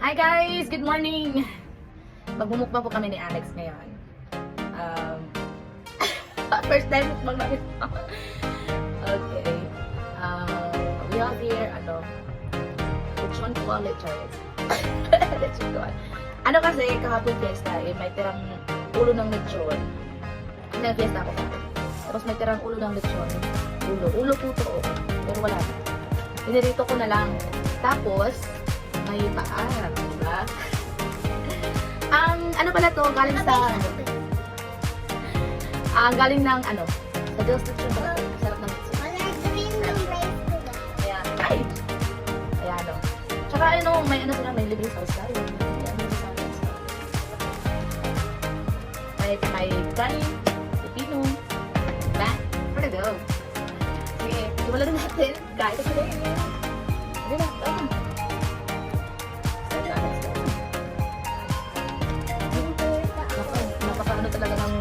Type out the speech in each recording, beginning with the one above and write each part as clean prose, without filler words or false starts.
Hi guys! Good morning! Magmumukbang po kami ni Alex ngayon. First time mukbang namin. Okay. We have here, lechon kawali, Charles. Lechon kawali. Ano kasi, kahapon fiesta, may tirang ulo ng lechon. Nag-fiesta ako kahapon. Tapos may tirang ulo ng lechon. Ulo po to, pero wala na. Pinirito ko na lang. Tapos, may paa, diba? Ano pala to, galing sa, galing ng, sa Diyos na siya ba? Sarap ng lechon. Ayan, ay! Ayan, Tsaka, may sila, may libre sauce tayo. May kanin, pipino, diba? Where to go? Sige, simulan na natin. Kahit ito rin. Sige na, tama. Napakaano talaga ng...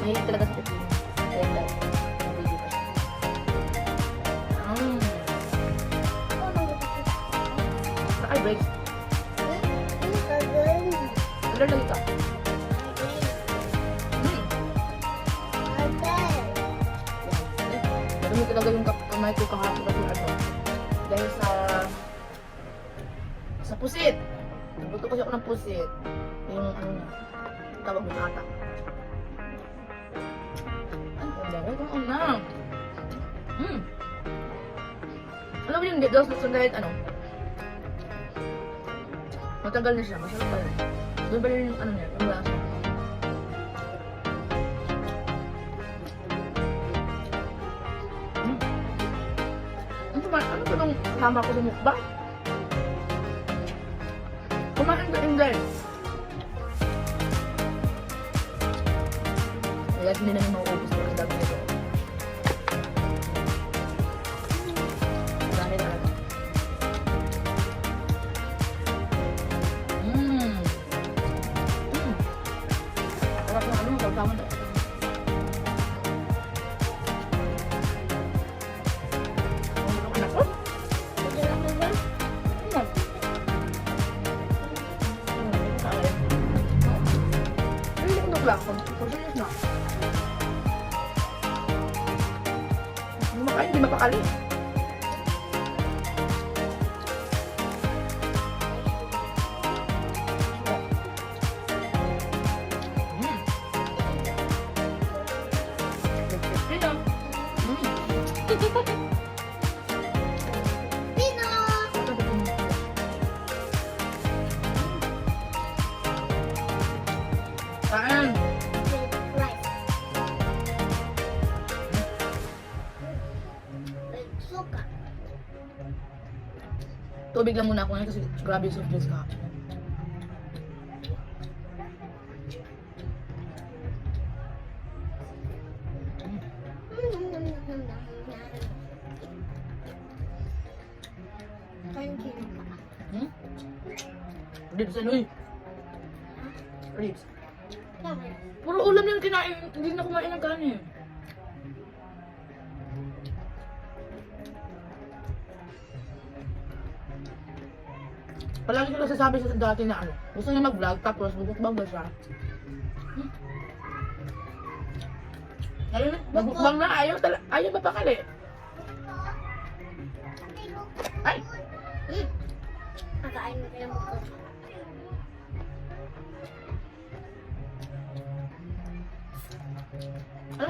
Mahilig talaga sa pipino. Ayan daw. Hindi pa siya. Saka break. Ano lang ito? Marami talaga yung kamay ko kahapon kasi dahil sa pusit. Nagluto kasi ako ng pusit. Yung tawag mo ata. Alam mo yung Diyos na kahit matagal na siya, masarap pa rin. Doon pa rin yung niya, yung lasa. Ano ba nung tama ko sa mukbang? Kumain ka rin guys. Kaya hindi namin mauubos ko ang dami nito. Marami talaga. Sarap na tawtaman na. Kumakain, hindi mapakali. Kain! Tubig lang muna ako ngayon kasi grabe yung soft drinks ka. Ribs ano eh? Ribs. Puro ulam yung kinain. Hindi na kumain ng kanin. Palagi ko nasasabi sa dati na gusto niya mag-vlog tapos mag-mukbang ba siya? Ayun, mag-mukbang na, ayaw mapakali. Ay! Kakain mo kaya mukbang.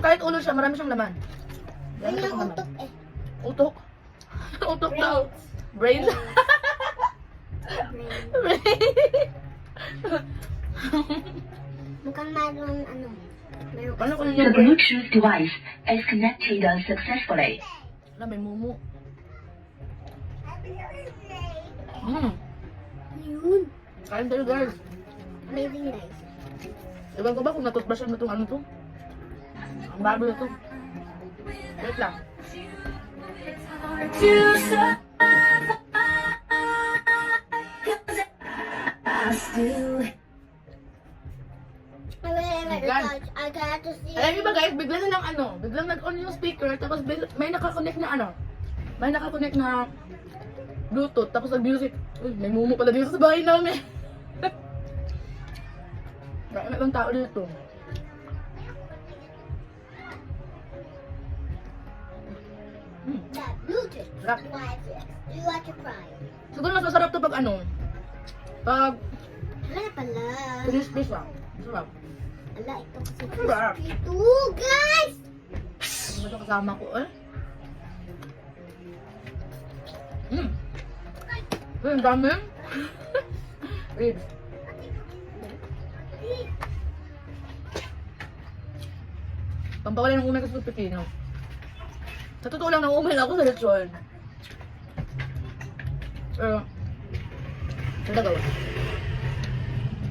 Kahit ulo siya, marami siyang laman. Yan yung utok eh. Utok? Utok daw. Brains? Mukhang mayroon Paano kung The Bluetooth device is connected successfully. may mumu. Yun. Kain tayo guys. Amazing guys. Iwan ko ba kung natutbrush na itong to? Ang bago na to. Wait lang. I got to see. Alam niyo ba guys, bigla na lang biglang nag-on yung speaker, tapos may nakakonect na may nakakonect na Bluetooth, tapos nag-music. Uy, may mumu pala dito sa bahay namin. Marami ibang tao dito. That Bluetooth. Sarap. Why is it? Do you like to cry? Siguro mas masarap to pag ano, pag Wala pala. crispy siya. Sarap. Wala, ito kasi Sarap. ito, guys! Ano ito kasama ko eh? Ang dami. Read. Pampawala ng umay ko sa pipino. Sa totoo lang, nang-umay na ako sa lechon. Pero, talaga wala.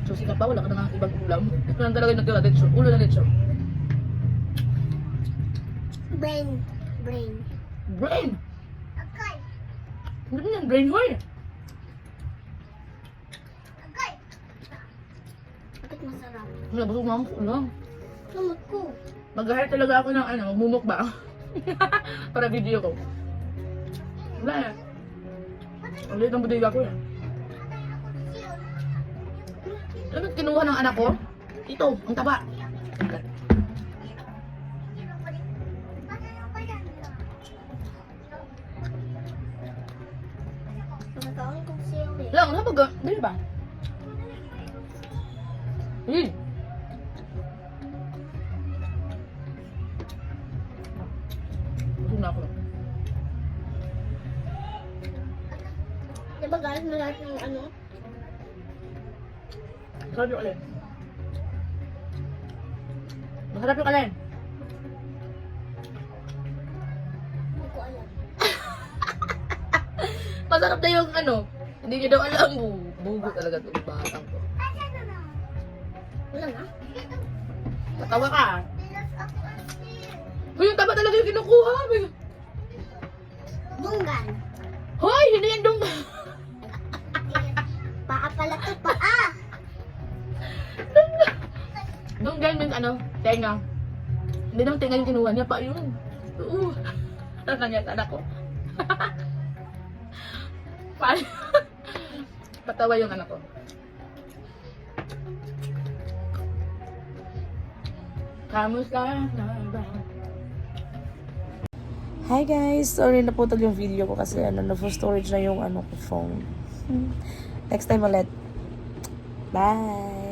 So, sika pa, wala ka na nga ibang ulam. Ito lang talaga yung nagtira, lechon. Ulo na lechon. Brain. Brain! Okay. Hindi yan, brain hoy! Okay. Bakit masarap? Wala, busog na ako sa ulam. Lamot ko. Mag-hire talaga ako ng ano, magmumukbang. Para video ko. Wala eh. Ang liit ng budiga ko eh. Ano kinuha ng anak ko? Ito, ang taba. Nagkakaon kong sili. Lang, napag, dali ba? Busog na ako. Diba guys, malaki yung ano? Masarap yung alin. Masarap yung alin. Hindi ko alam. Masarap na yung ano. Hindi niya daw alam. Bugo talaga itong batang ko. Wala na? Tatawa ka. Uy, yung taba talaga yung kinukuha. Dunggan. Hoy, hindi yan dong. Paa pala to, paa! Donggan means ano? Tenga. Hindi naman tenga yung kinuha niya pa yun. Oo. Ano kanya sa anak ko? Patawa yung anak ko. Kamusta na ba? Hi guys! Sorry naputol yung video ko kasi ano, na-full storage na yung ano ko phone. Next time ulit. Bye!